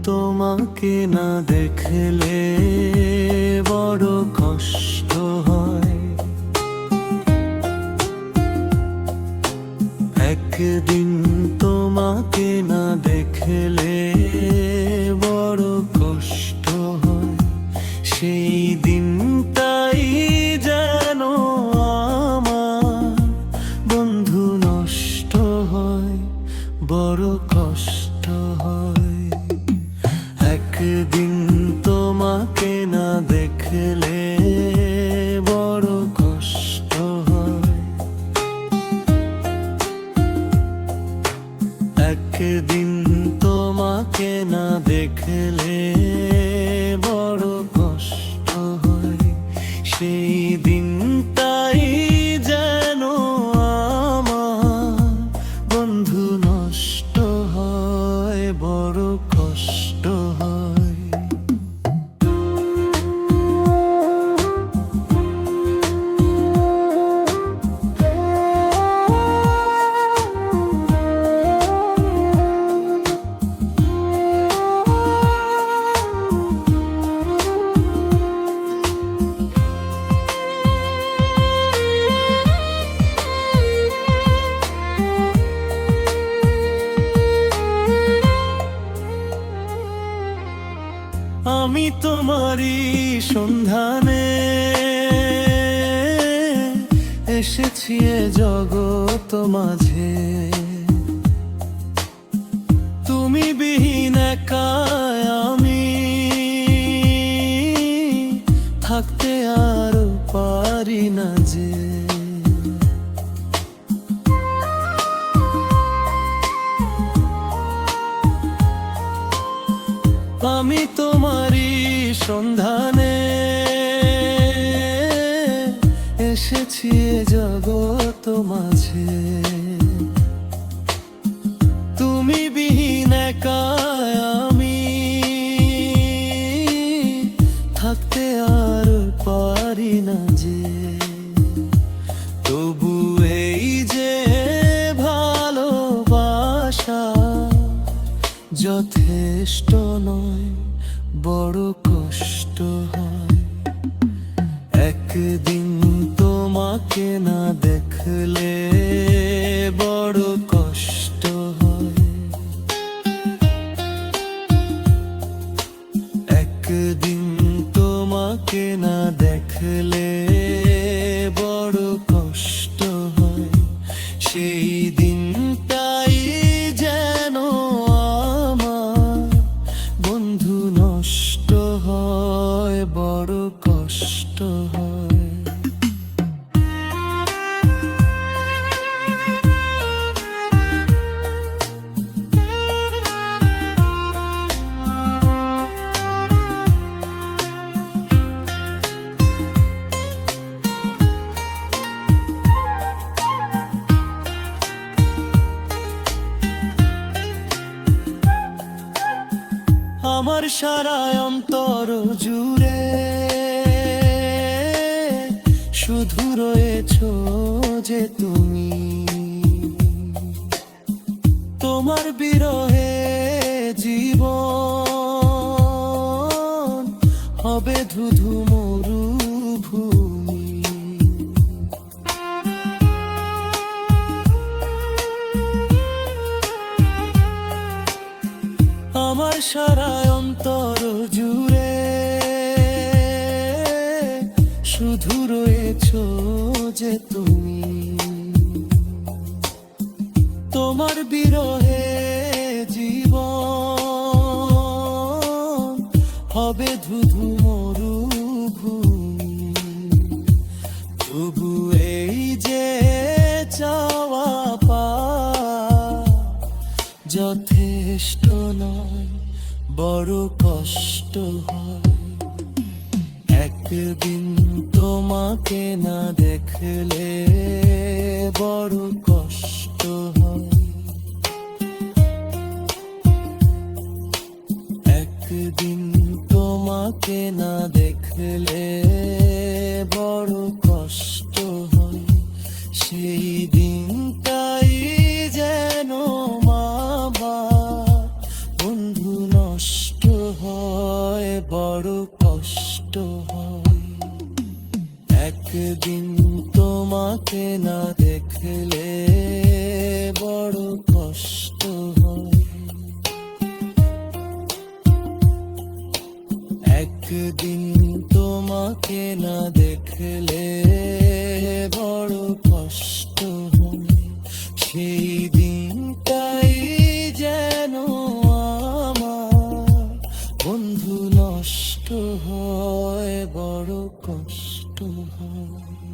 তোমাকে না দেখলে বড় কষ্ট হয়। একদিন তোমাকে না দেখলে বড় কষ্ট হয়। সেই দিনটাই যেন আমার বন্ধু নষ্ট হয়, বড় কষ্ট হয়। একদিন তোমাকে না দেখলে বড় কষ্ট হয়। একদিন তোমাকে না দেখলে বড় কষ্ট হয়। সেই দিনটাই যেন আমার বন্ধু নষ্ট হয়, বড় কষ্ট হয়। আমি তোমারই সন্ধানে এসেছি এ জগৎ মাঝে। তুমি বিহীন একা আমি থাকতে আর পারি না যে। আমি তোমারই সন্ধানে এসেছি এ জগৎ মাঝে। তুমি বিহীন একা আমি থাকতে আর পারি না যে। তবু এই যে ভালোবাসা যথেষ্ট নয়, বড় কষ্ট হয়। একদিন তোমাকে না দেখলে বড় কষ্ট হয়। একদিন তোমাকে না দেখলে বড় কষ্ট হয়। সেই দিনটাই যেন আমার বন্ধু নষ্ট হয়, বড় কষ্ট হয়। আমার সারা অন্তর জুড়ে শুধু রয়েছো যে তুমি। তোমার বিরহে জীবন হবে ধুধু মরুভূমি। আমার সারা অন্তর জুড়ে শুধু রয়েছো যে তুমি। তোমার বিরহে জীবন হবে ধুধু মরুভূমি। তবু এই যে চাওয়া পাওয়া যথেষ্ট নয়, বড় কষ্ট হয়। একদিন তোমাকে না দেখলে বড় কষ্ট হয়। একদিন তোমাকে না দেখলে বড় কষ্ট হয়। সেই দিনটাই যেন মা বন্ধু নষ্ট বড় কষ্ট হয়। একদিন তোমাকে না দেখলে বড় কষ্ট হয়। একদিন তোমাকে না দেখলে বড় কষ্ট হয়। সেই দিনটাই যেন আমার বন্ধু নষ্ট হয়, বড় কষ্ট হয়।